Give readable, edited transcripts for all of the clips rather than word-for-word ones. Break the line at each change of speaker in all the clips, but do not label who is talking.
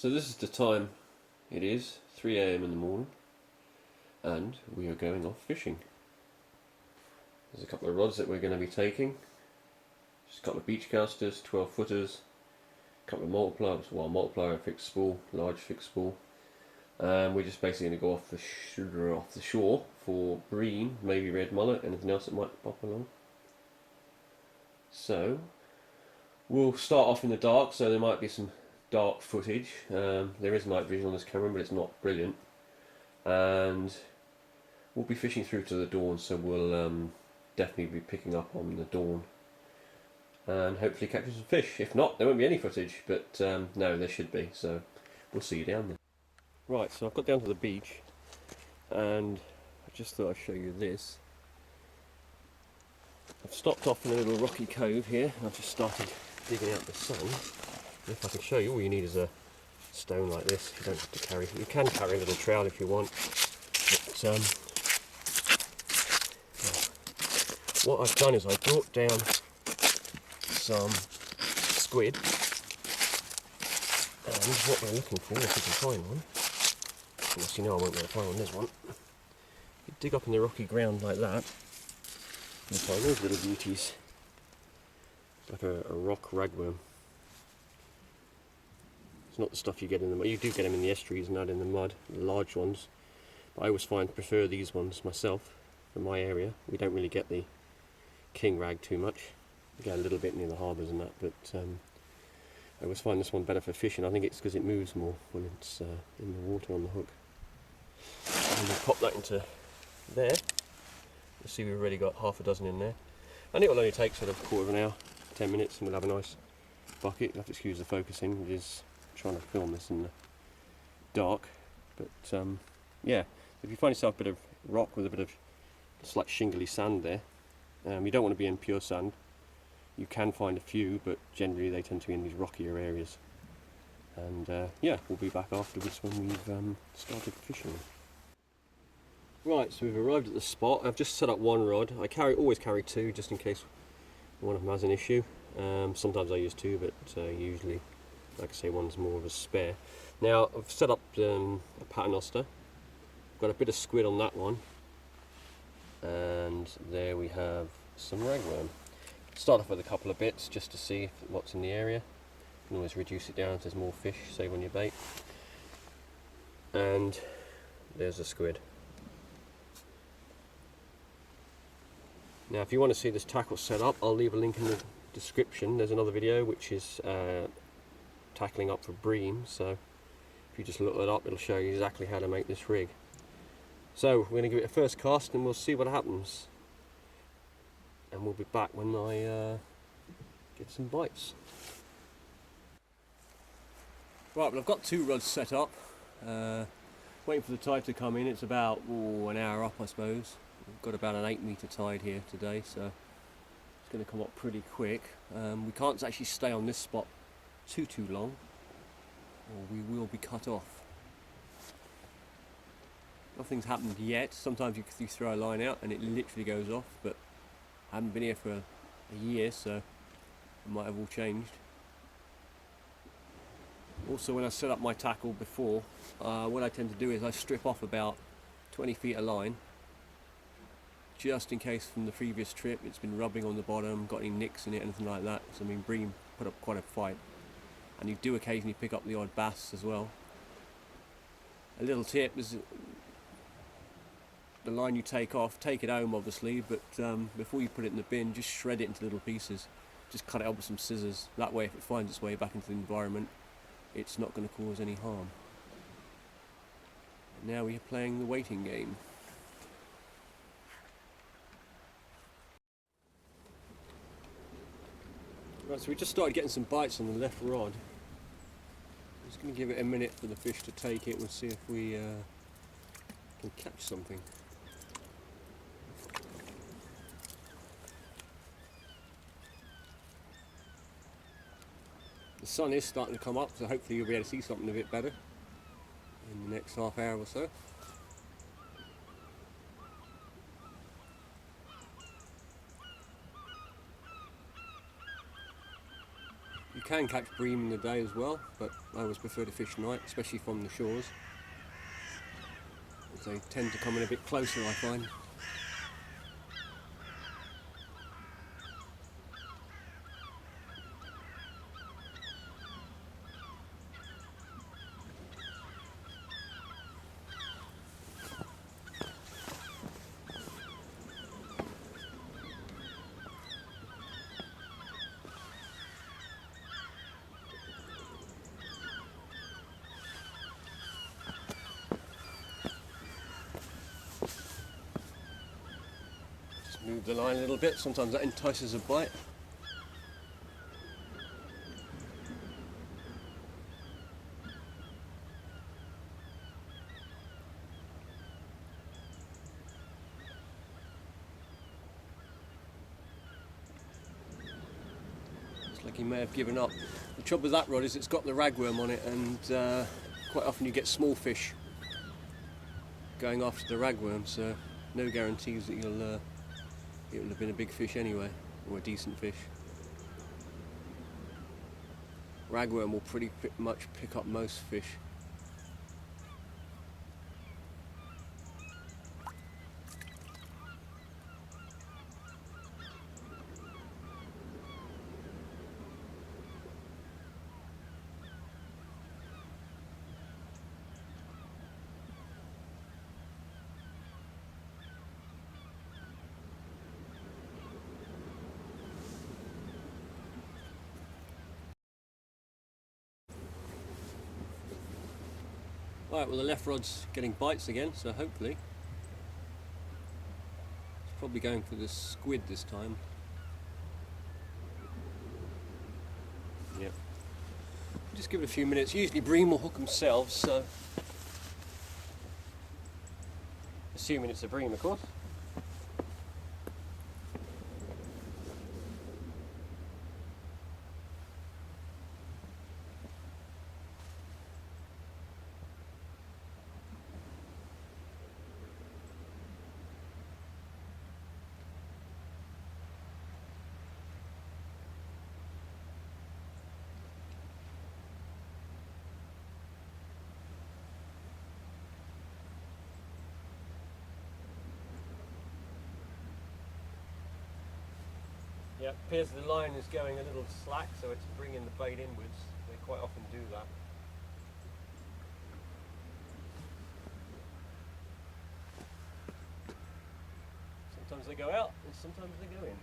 So this is the time. It is 3 AM in the morning and we are going off fishing. There's a couple of rods that we're going to be taking. Just a couple of beach casters, 12 footers, a couple of multipliers, well, multiplier, fixed spool, large fixed spool. We're just basically going to go off the shore for bream, maybe red mullet, anything else that might pop along. So we'll start off in the dark, so there might be some dark footage. There is night vision on this camera, but it's not brilliant. And we'll be fishing through to the dawn, so we'll definitely be picking up on the dawn and hopefully catching some fish. If not, there won't be any footage, but no, there should be, so we'll see you down there. Right, so I've got down to the beach and I just thought I'd show you this. I've stopped off in a little rocky cove here and I've just started digging out the sand. And if I can show you, all you need is a stone like this. You don't have to carry, you can carry a little trowel if you want, but what I've done is I brought down some squid, and what we're looking for, if we can find one, unless you know I won't be able to find one, there's one. You dig up in the rocky ground like that, you find those little beauties. It's like a rock ragworm. It's not the stuff you get in the mud. You do get them in the estuaries and not in the mud, the large ones. But I always prefer these ones myself, from my area. We don't really get the king rag too much. We get a little bit near the harbours and that, but I always find this one better for fishing. I think it's because it moves more when it's in the water on the hook. And we'll pop that into there. You'll see we've already got half a dozen in there. And it will only take sort of a quarter of an hour, 10 minutes, and we'll have a nice bucket. You'll have to excuse the focusing, it is trying to film this in the dark. But yeah, if you find yourself a bit of rock with a bit of slight shingly sand there, you don't want to be in pure sand. You can find a few, but generally they tend to be in these rockier areas. And yeah, we'll be back afterwards when we've started fishing. Right, so we've arrived at the spot. I've just set up one rod. I always carry two, just in case one of them has an issue. Sometimes I use two, but usually, like I say, one's more of a spare. Now I've set up a paternoster. Got a bit of squid on that one, and there we have some ragworm. Start off with a couple of bits just to see what's in the area. You can always reduce it down if there's more fish, save on your bait. And there's a squid. Now if you want to see this tackle set up, I'll leave a link in the description. There's another video which is tackling up for bream, so if you just look that up, it'll show you exactly how to make this rig. So we're going to give it a first cast and we'll see what happens. And we'll be back when I get some bites. Right, well I've got two rods set up. Waiting for the tide to come in. It's about an hour up, I suppose. We've got about an 8 metre tide here today, so it's going to come up pretty quick. We can't actually stay on this spot too long, or we will be cut off. Nothing's happened yet. Sometimes you throw a line out and it literally goes off, but I haven't been here for a year, so it might have all changed. Also, when I set up my tackle before, what I tend to do is I strip off about 20 feet of line, just in case from the previous trip it's been rubbing on the bottom, got any nicks in it, anything like that. So I mean, bream put up quite a fight, and you do occasionally pick up the odd bass as well. A little tip is the line you take off, take it home obviously, but before you put it in the bin, just shred it into little pieces. Just cut it up with some scissors. That way if it finds its way back into the environment, it's not going to cause any harm. Now we are playing the waiting game. Right, so we just started getting some bites on the left rod. I'm just going to give it a minute for the fish to take it and see if we can catch something. The sun is starting to come up, so hopefully you'll be able to see something a bit better in the next half hour or so. You can catch bream in the day as well, but I always prefer to fish night, especially from the shores. They tend to come in a bit closer, I find. Move the line a little bit, sometimes that entices a bite. Looks like he may have given up. The trouble with that rod is it's got the ragworm on it, and quite often you get small fish going after the ragworm, so no guarantees that you'll it would have been a big fish anyway, or a decent fish. Ragworm will pretty much pick up most fish. Right, well the left rod's getting bites again, so hopefully it's probably going for the squid this time. Yep. Just give it a few minutes. Usually bream will hook themselves, so assuming it's a bream, of course. Yeah, it appears the line is going a little slack, so it's bringing the bait inwards. They quite often do that. Sometimes they go out, and sometimes they go in.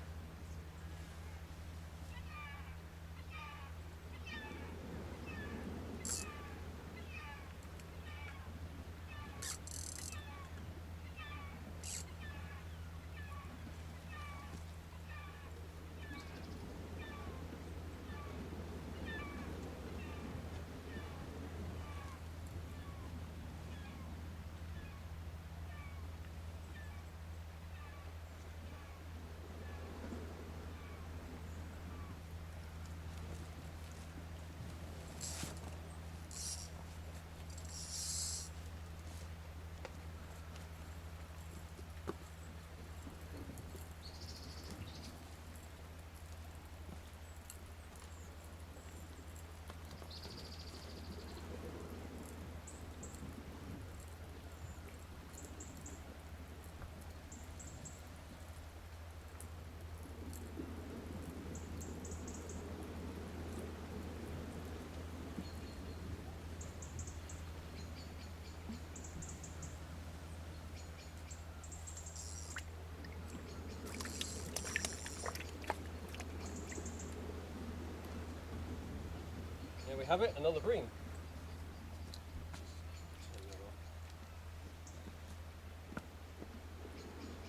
There we have it, another bream.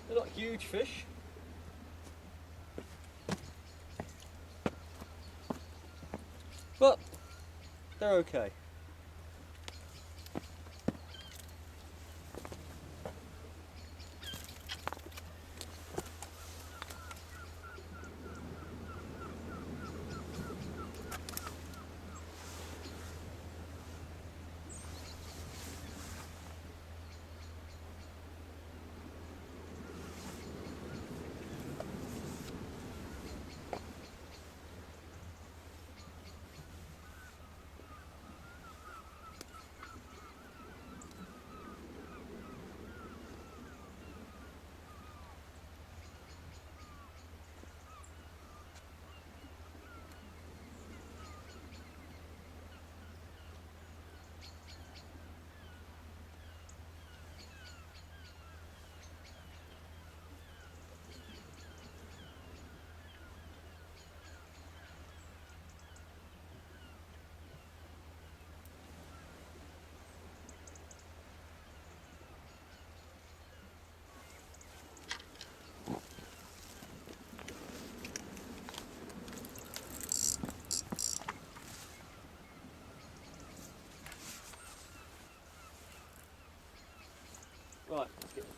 They're not huge fish, but they're okay.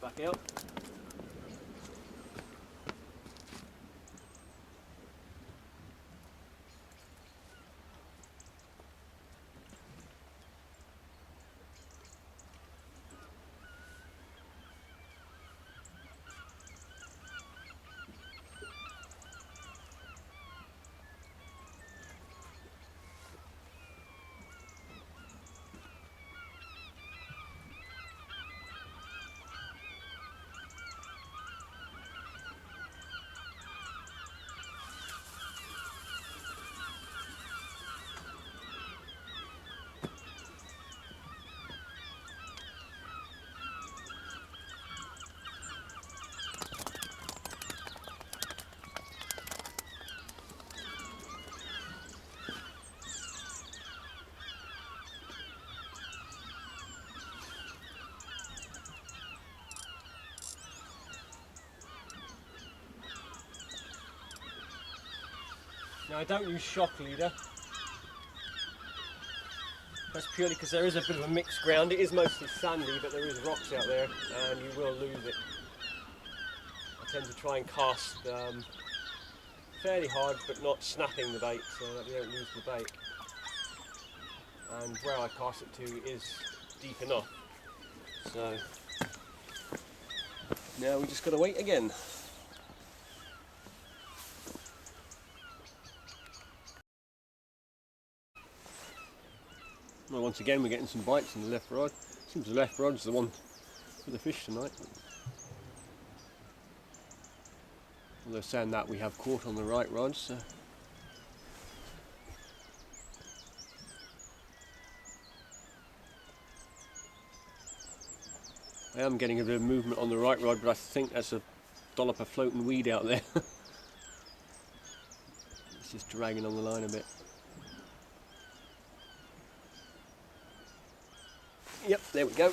back out. Now I don't use shock leader. That's purely because there is a bit of a mixed ground. It is mostly sandy, but there is rocks out there and you will lose it. I tend to try and cast fairly hard but not snapping the bait so that we don't lose the bait. And where I cast it to is deep enough. So now we just got to wait again. Well, once again we're getting some bites in the left rod. Seems the left rod's the one for the fish tonight. Although saying that, we have caught on the right rod, so I am getting a bit of movement on the right rod, but I think that's a dollop of floating weed out there. It's just dragging on the line a bit. Yep, there we go.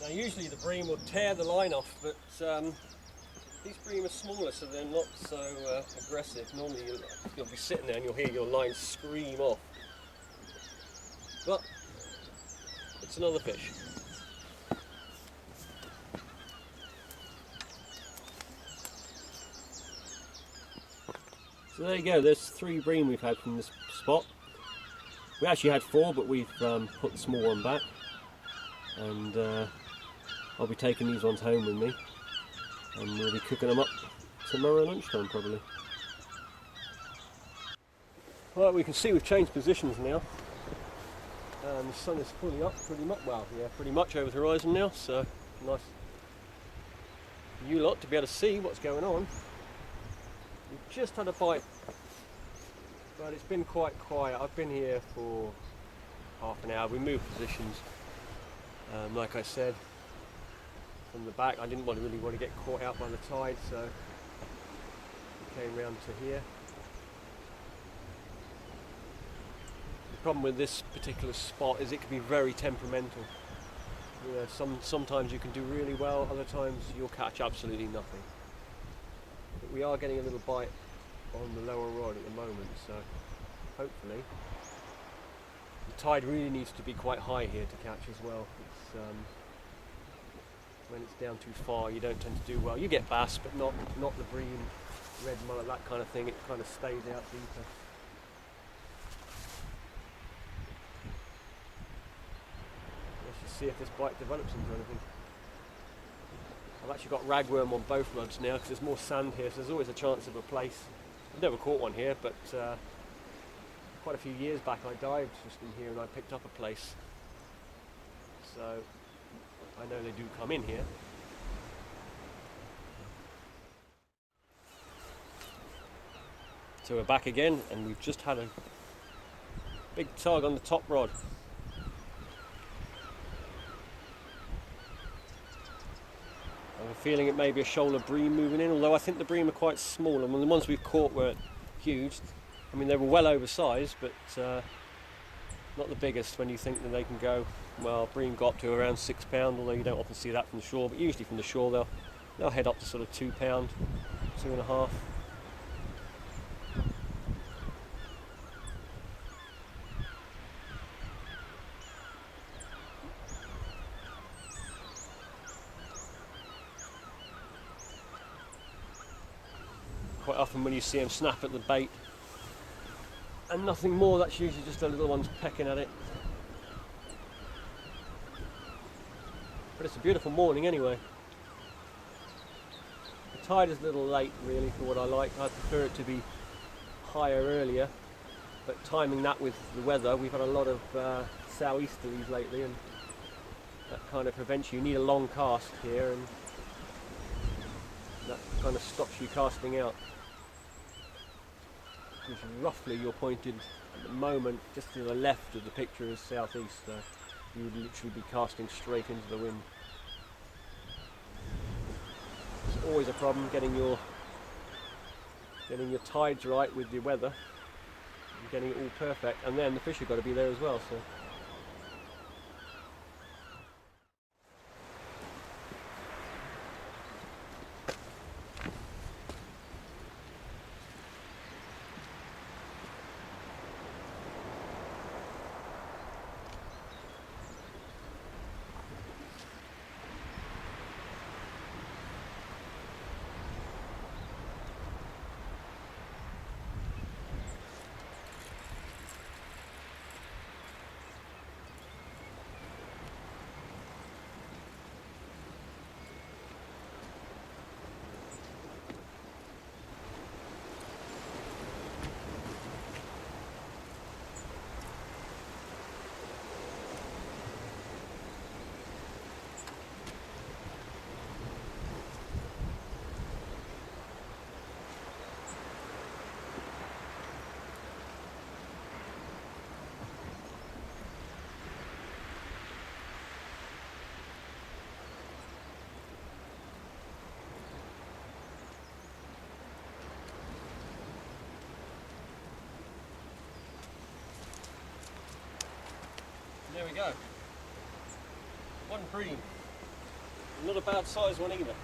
Now usually the bream will tear the line off, but these bream are smaller, so they're not so aggressive. Normally you'll be sitting there and you'll hear your line scream off. But it's another fish. So there you go, there's 3 bream we've had from this spot. We actually had 4, but we've put the small one back. And I'll be taking these ones home with me. And we'll be cooking them up tomorrow lunchtime probably. Well, we can see we've changed positions now. The sun is fully up, pretty much. Well, yeah, pretty much over the horizon now. So nice, for you lot to be able to see what's going on. We've just had a bite, but it's been quite quiet. I've been here for half an hour. We moved positions, like I said, from the back. I didn't really want to get caught out by the tide, so we came round to here. The problem with this particular spot is it can be very temperamental. You know, sometimes you can do really well, other times you'll catch absolutely nothing. But we are getting a little bite on the lower rod at the moment, so hopefully. The tide really needs to be quite high here to catch as well. When it's down too far, you don't tend to do well. You get bass, but not the bream, red mullet, that kind of thing. It kind of stays out deeper. Let's just see if this bite develops into anything. I've actually got ragworm on both rods now because there's more sand here, so there's always a chance of a place. I've never caught one here, but quite a few years back I dived just in here and I picked up a place. So I know they do come in here. So we're back again and we've just had a big tug on the top rod. I have a feeling it may be a shoal of bream moving in, although I think the bream are quite small, and the ones we've caught were huge. I mean, they were well oversized, but not the biggest when you think that they can go. Well, bream got up to around £6, although you don't often see that from the shore, but usually from the shore they'll head up to sort of £2, 2.5. Quite often when you see them snap at the bait and nothing more, that's usually just the little ones pecking at it. But it's a beautiful morning anyway. The tide is a little late really for what I like. I prefer it to be higher earlier, but timing that with the weather, we've had a lot of sou'easterlies lately, and that kind of prevents you. You need a long cast here, and that kind of stops you casting out. Because roughly you're pointed at the moment just to the left of the picture is southeast, so you would literally be casting straight into the wind. It's always a problem getting your tides right with the weather and getting it all perfect, and then the fish have got to be there as well. So there we go. One bream. Not a bad size one either.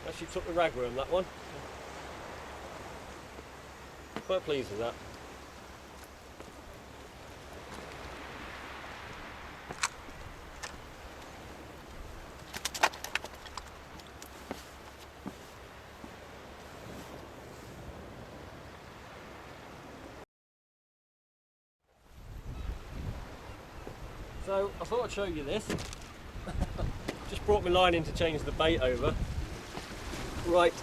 Actually took the ragworm, that one. Quite pleased with that. So I thought I'd show you this. Just brought my line in to change the bait over. right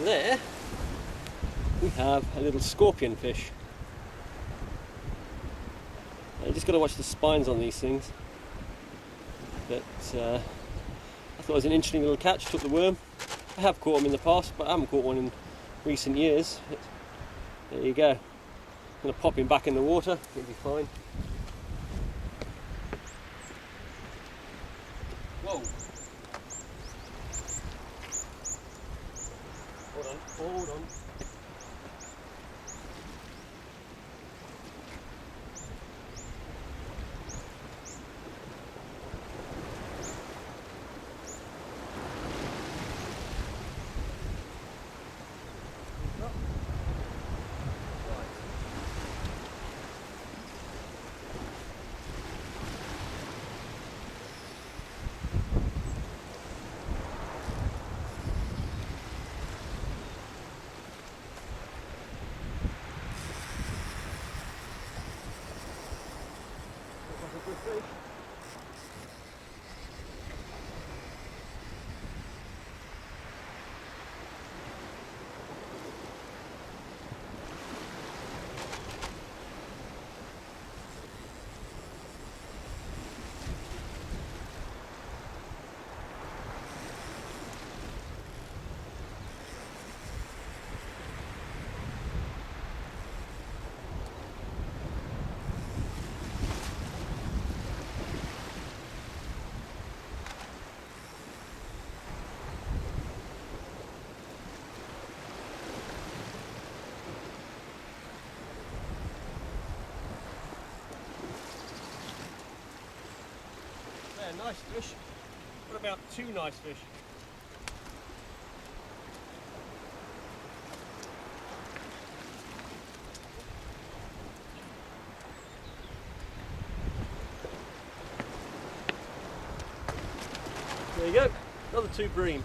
there we have a little scorpion fish. You just got to watch the spines on these things. But I thought it was an interesting little catch. Took the worm. I have caught them in the past, but I haven't caught one in recent years. But there you go. I'm going to pop him back in the water. He'll be fine. Whoa! Hold on. Yeah, nice fish. What about two nice fish? There you go, another two bream.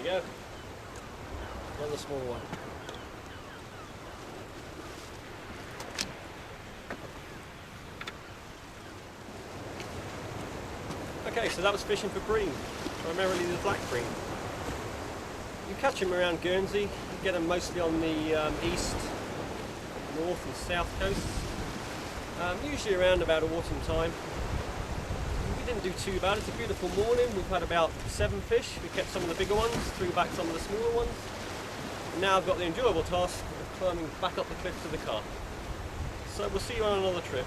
go. Another small one. Okay, so that was fishing for bream, primarily the black bream. You catch them around Guernsey. You get them mostly on the east, north and south coasts. Usually around about autumn time. We didn't do too bad. It's a beautiful morning. We've had about 7 fish. We kept some of the bigger ones, threw back some of the smaller ones. And now I've got the enjoyable task of climbing back up the cliff to the car. So we'll see you on another trip.